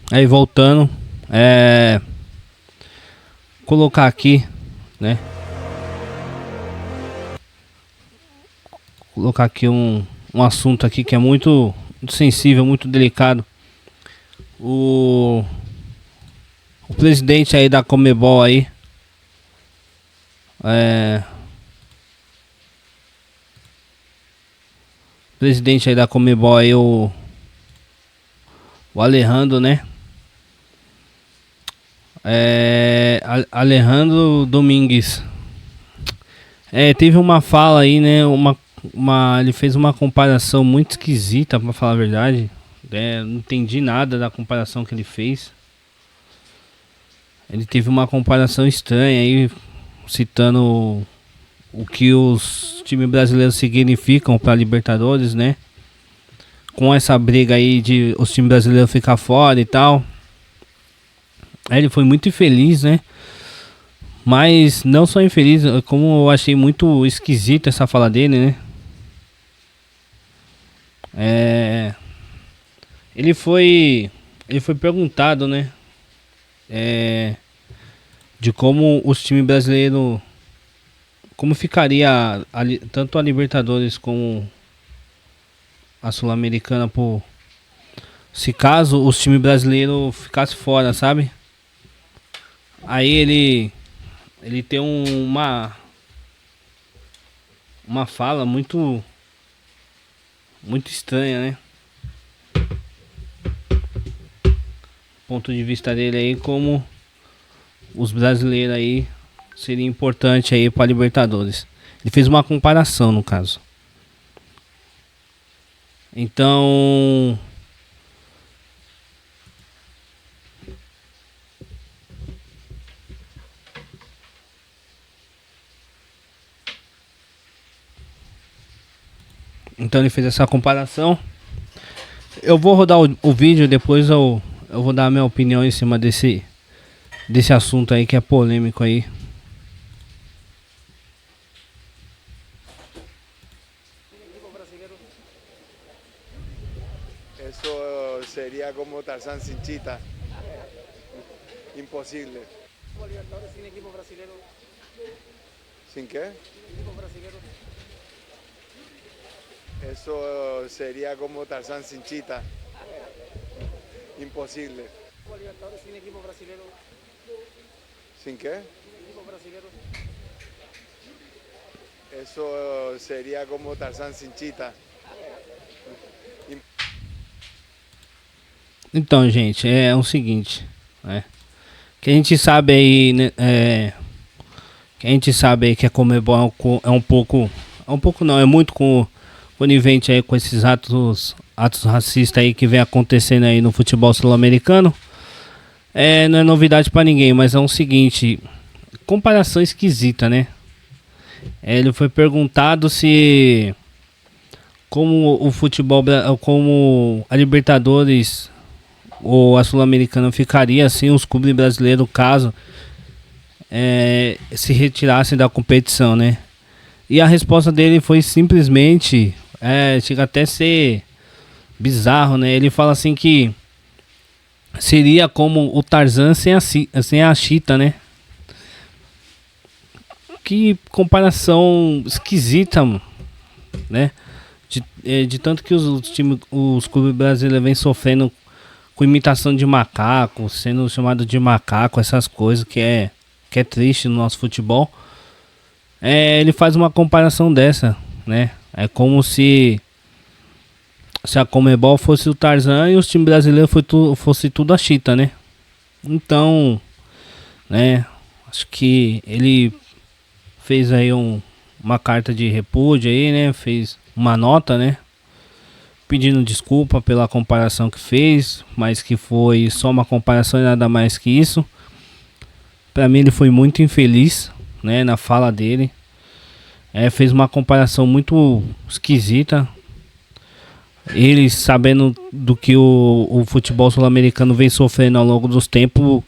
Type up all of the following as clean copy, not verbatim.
Aí voltando, colocar aqui, né? Colocar aqui um assunto aqui que é muito sensível, muito delicado. O, o presidente aí da Comebol aí, é, presidente aí da Comebol aí, o Alejandro, né? Alejandro Domingues. Teve uma fala aí, né? Ele fez uma comparação muito esquisita, pra falar a verdade. Não entendi nada da comparação que ele fez. Ele teve uma comparação estranha aí, citando o que os times brasileiros significam para Libertadores, né? Com essa briga aí de os times brasileiros ficar fora e tal. Aí ele foi muito infeliz, né? Mas não só infeliz, como eu achei muito esquisita essa fala dele, né? É, ele foi perguntado, né? É, de como os times brasileiros, como ficaria tanto a Libertadores como a Sul-Americana por se caso os times brasileiros ficassem fora, sabe? Aí ele tem uma fala muito estranha, né? Ponto de vista dele aí, como os brasileiros aí seria importante aí para Libertadores. Ele fez uma comparação no caso. Então, ele fez essa comparação. Eu vou rodar o vídeo, depois eu vou dar a minha opinião em cima desse assunto aí que é polêmico aí. Eso sería como Tarzán sin chita. Imposible. Libertadores sin equipo brasileño. ¿Sin qué? Equipo brasileño. Eso sería como Tarzán sin chita. Imposible. Libertadores sin equipo brasileño. ¿Sin qué? Equipo brasileño. Eso sería como Tarzán sin chita. Então, gente, é o seguinte, né? Que a gente sabe aí, né, que a gente sabe aí que a Comebol é um pouco não, é muito conivente aí com esses atos racistas aí que vem acontecendo aí no futebol sul-americano. Não é novidade pra ninguém, mas é o seguinte, comparação esquisita, né? Ele foi perguntado se como o futebol, como a Libertadores ou a Sul-Americana ficaria assim os clubes brasileiros caso se retirassem da competição, né? E a resposta dele foi simplesmente, chega até a ser bizarro, né? Ele fala assim que seria como o Tarzan sem a Cheetah, né? Que comparação esquisita, né? De tanto que os clubes brasileiros vêm sofrendo com imitação de macaco, sendo chamado de macaco, essas coisas que é triste no nosso futebol. Ele faz uma comparação dessa, né? É como se a Comebol fosse o Tarzan e os times brasileiros fosse tudo a Cheetah, né? Então, né? Acho que ele fez aí uma carta de repúdio aí, né? Fez uma nota, né? Pedindo desculpa pela comparação que fez, mas que foi só uma comparação e nada mais que isso. Pra mim ele foi muito infeliz, né, na fala dele. Fez uma comparação muito esquisita. Ele sabendo do que o futebol sul-americano vem sofrendo ao longo dos tempos,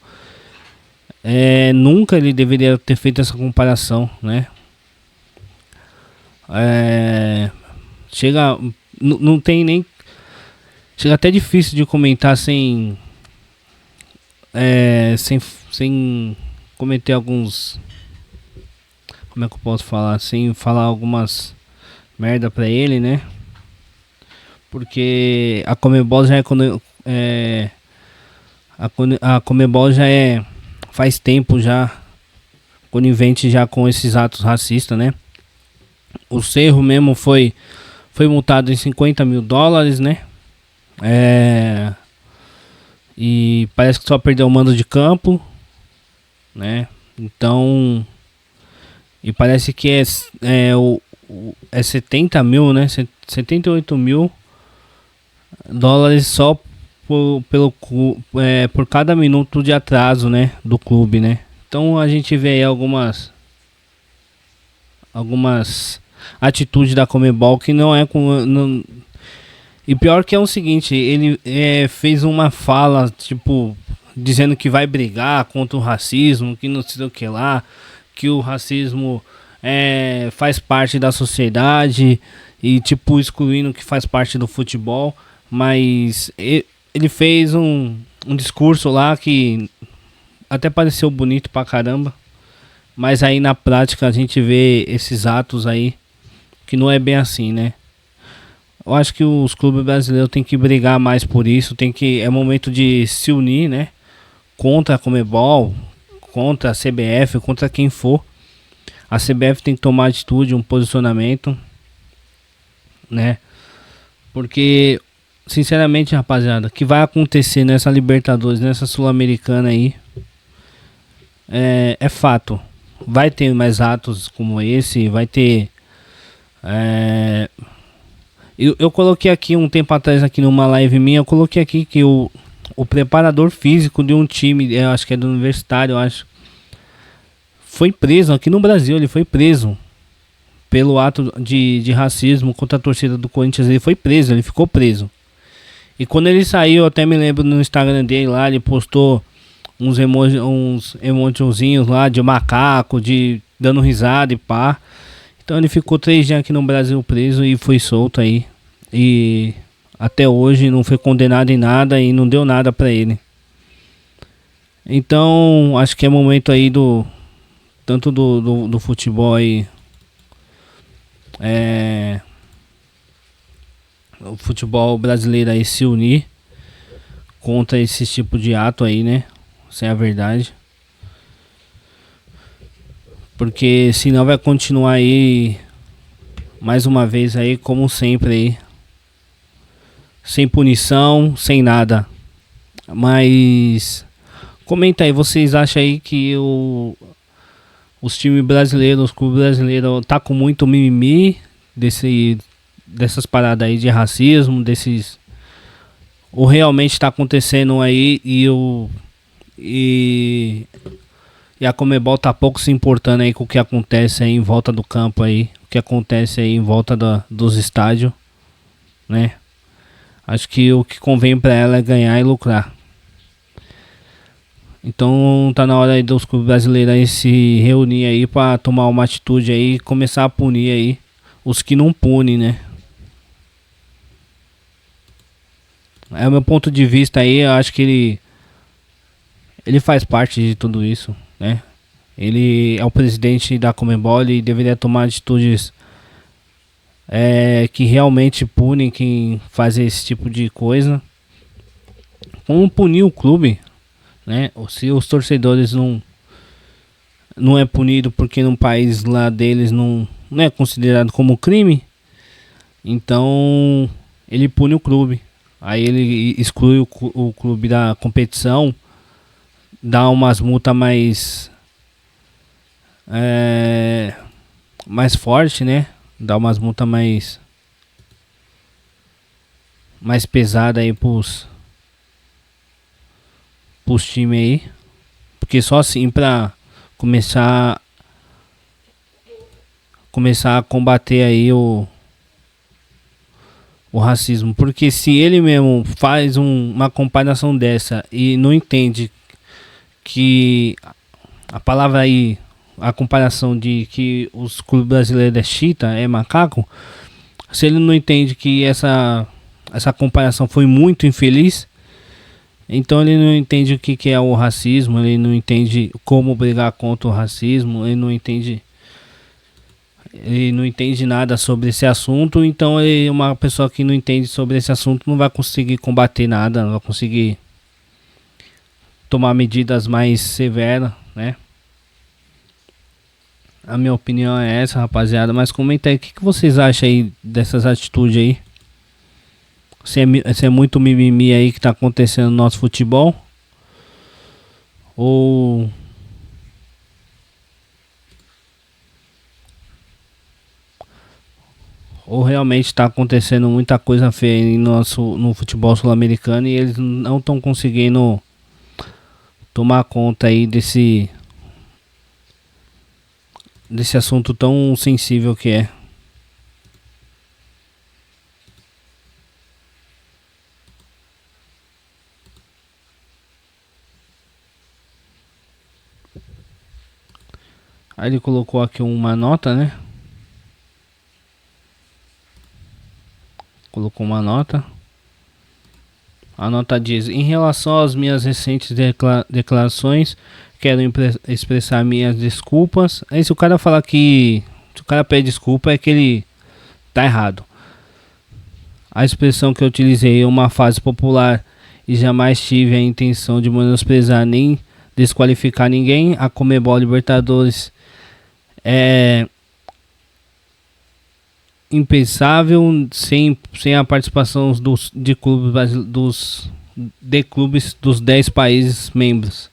nunca ele deveria ter feito essa comparação, né? Não tem nem. Chega até difícil de comentar sem sem cometer alguns, como é que eu posso falar, sem falar algumas merda pra ele, né? Porque a Conmebol já a Conmebol já faz tempo já conivente já com esses atos racistas, né? O Cerro mesmo foi multado em $50 mil, né? E parece que só perdeu o mando de campo, né? Então, e parece que é 70 mil, né? 78 mil dólares só por cada minuto de atraso, né? Do clube, né? Então a gente vê aí algumas atitudes da Conmebol que não é com. Não, e pior que é o seguinte, ele fez uma fala, tipo, dizendo que vai brigar contra o racismo, que não sei o que lá, que o racismo faz parte da sociedade e, tipo, excluindo que faz parte do futebol, mas ele fez um discurso lá que até pareceu bonito pra caramba, mas aí na prática a gente vê esses atos aí que não é bem assim, né? Eu acho que os clubes brasileiros têm que brigar mais por isso, é momento de se unir, né? Contra a Conmebol, contra a CBF, contra quem for. A CBF tem que tomar atitude, um posicionamento, né? Porque, sinceramente, rapaziada, o que vai acontecer nessa Libertadores, nessa Sul-Americana aí, é fato. Vai ter mais atos como esse, vai ter... Eu coloquei aqui um tempo atrás, aqui numa live minha, eu coloquei aqui que o preparador físico de um time, eu acho que é do Universitário, eu acho, foi preso aqui no Brasil. Ele foi preso pelo ato de racismo contra a torcida do Corinthians. Ele foi preso, ele ficou preso. E quando ele saiu, eu até me lembro no Instagram dele lá, ele postou uns emojizinhos lá de macaco, dando risada e pá. Então ele ficou 3 dias aqui no Brasil preso e foi solto aí. E até hoje não foi condenado em nada e não deu nada pra ele. Então acho que é momento aí tanto do futebol aí, o futebol brasileiro aí se unir contra esse tipo de ato aí, né? Isso é a verdade. Porque senão vai continuar aí mais uma vez aí, como sempre aí, sem punição, sem nada. Mas comenta aí, vocês acham aí que os times brasileiros, os clubes brasileiros tá com muito mimimi dessas paradas aí de racismo, ou realmente tá acontecendo aí e a Conmebol tá pouco se importando aí com o que acontece aí em volta do campo aí, o que acontece aí em volta dos estádios, né? Acho que o que convém pra ela é ganhar e lucrar. Então tá na hora aí dos clubes brasileiros aí se reunir aí pra tomar uma atitude aí e começar a punir aí os que não punem, né? É o meu ponto de vista aí. Eu acho que ele faz parte de tudo isso, né? Ele é o presidente da Conmebol e deveria tomar atitudes que realmente punem quem faz esse tipo de coisa. Como punir o clube, né? Se os torcedores não é punido porque num país lá deles não é considerado como crime, então ele pune o clube. Aí ele exclui o clube da competição, dá umas multas mais forte, né? Dá umas multas mais pesadas aí pros times aí, porque só assim pra começar a combater aí o racismo. Porque se ele mesmo faz uma comparação dessa e não entende que a palavra aí, a comparação de que os clubes brasileiros é chita, é macaco, se ele não entende que essa comparação foi muito infeliz, Então ele não entende o que, que é o racismo, ele não entende como brigar contra o racismo, ele não entende nada sobre esse assunto. Então uma pessoa que não entende sobre esse assunto não vai conseguir combater nada, não vai conseguir tomar medidas mais severas, né? A minha opinião é essa, rapaziada. Mas comenta aí, o que, que vocês acham aí dessas atitudes aí? Se é muito mimimi aí que tá acontecendo no nosso futebol? Ou realmente está acontecendo muita coisa feia aí no futebol sul-americano e eles não estão conseguindo tomar conta aí desse assunto tão sensível que é. Aí ele colocou aqui uma nota, né? Colocou uma nota. A nota diz: em relação às minhas recentes declarações, quero expressar minhas desculpas. Aí se o cara falar que... Se o cara pede desculpa é que ele tá errado. A expressão que eu utilizei é uma frase popular e jamais tive a intenção de menosprezar nem desqualificar ninguém. A Conmebol Libertadores é impensável sem a participação de clubes dos 10 países membros.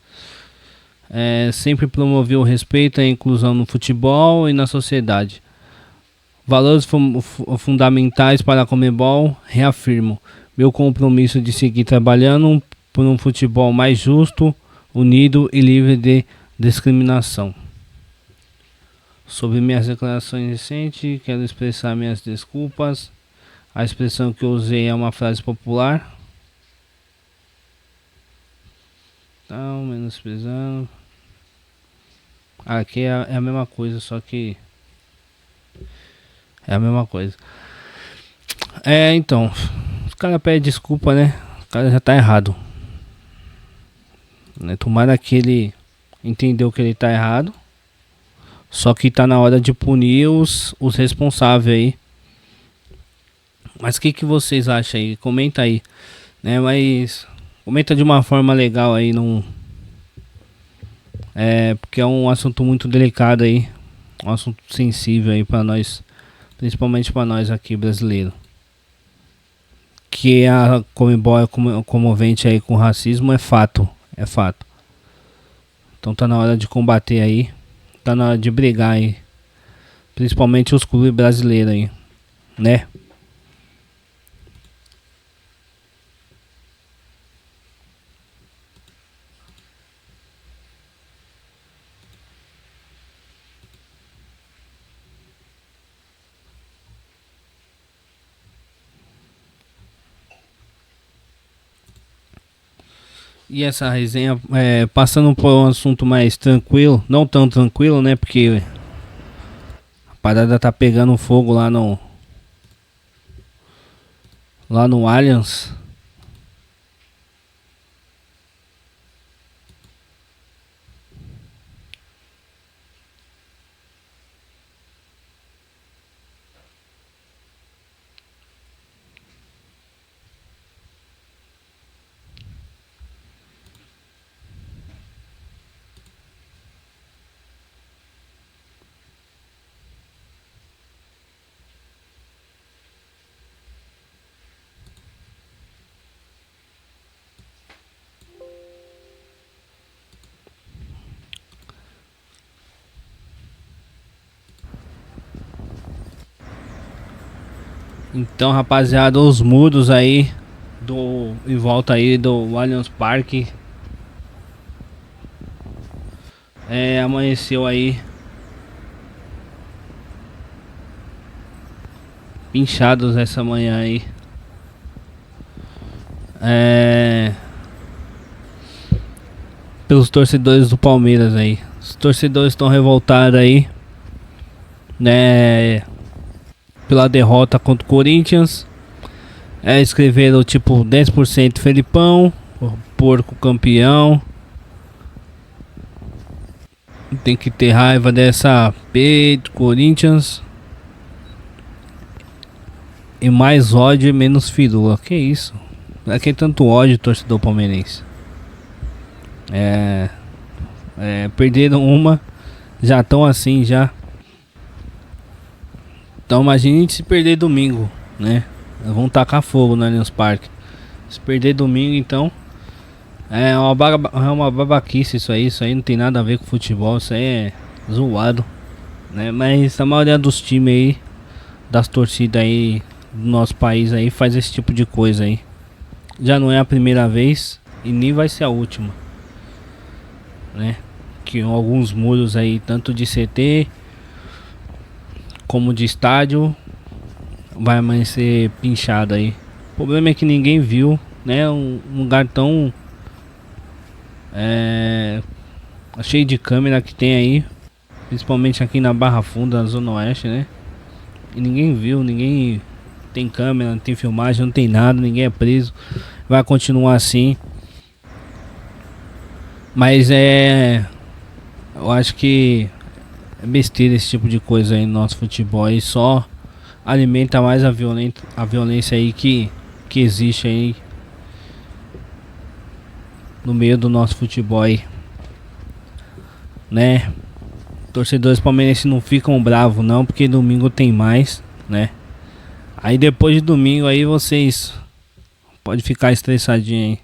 Sempre promoveu o respeito e a inclusão no futebol e na sociedade. Valores fundamentais para a Conmebol. Reafirmo meu compromisso de seguir trabalhando por um futebol mais justo, unido e livre de discriminação. Sobre minhas declarações recentes, quero expressar minhas desculpas. A expressão que eu usei é uma frase popular. Então, menosprezando. Aqui é a mesma coisa, só que é a mesma coisa. Então, os caras pedem desculpa, né? O cara já tá errado, né? Tomara que ele entendeu que ele tá errado. Só que tá na hora de punir os responsáveis aí. Mas o que vocês acham aí? Comenta aí, né? Mas comenta de uma forma legal aí, não... porque é um assunto muito delicado aí, um assunto sensível aí para nós, principalmente para nós aqui brasileiros. Que a Conmebol é comovente aí com o racismo é fato, Então tá na hora de combater aí. Tá na hora de brigar aí. Principalmente os clubes brasileiros aí, né? E essa resenha, passando por um assunto mais tranquilo, não tão tranquilo, né? Porque a parada tá pegando fogo lá no Allianz. Então, rapaziada, os muros aí em volta aí do Allianz Parque amanheceu aí pinchados essa manhã aí. Pelos torcedores do Palmeiras aí. Os torcedores estão revoltados aí, né? Pela derrota contra o Corinthians. Escreveram tipo 10% Felipão. porco campeão. Tem que ter raiva dessa P do Corinthians. E mais ódio e menos firula. Que isso? Pra que tanto ódio, torcedor palmeirense? Perderam uma. Já estão assim já. Então imagine se perder domingo, né? Vão tacar fogo no Allianz Parque. Se perder domingo, então é uma babaquice isso aí não tem nada a ver com futebol, isso aí é zoado, né? Mas a maioria dos times aí, das torcidas aí do nosso país aí, faz esse tipo de coisa aí. Já não é a primeira vez e nem vai ser a última, né? Que alguns muros aí, tanto de CT como de estádio, vai amanhecer pinchado aí. O problema é que ninguém viu, né? Um lugar tão cheio de câmera que tem aí, principalmente aqui na Barra Funda, na Zona Oeste, né? E ninguém viu, ninguém tem câmera, não tem filmagem, não tem nada, ninguém é preso. Vai continuar assim. Mas eu acho que é besteira esse tipo de coisa aí no nosso futebol e só alimenta mais a violência aí que existe aí no meio do nosso futebol aí, né? Torcedores palmeirenses não ficam bravos não, porque domingo tem mais, né? Aí depois de domingo aí vocês pode ficar estressadinho aí.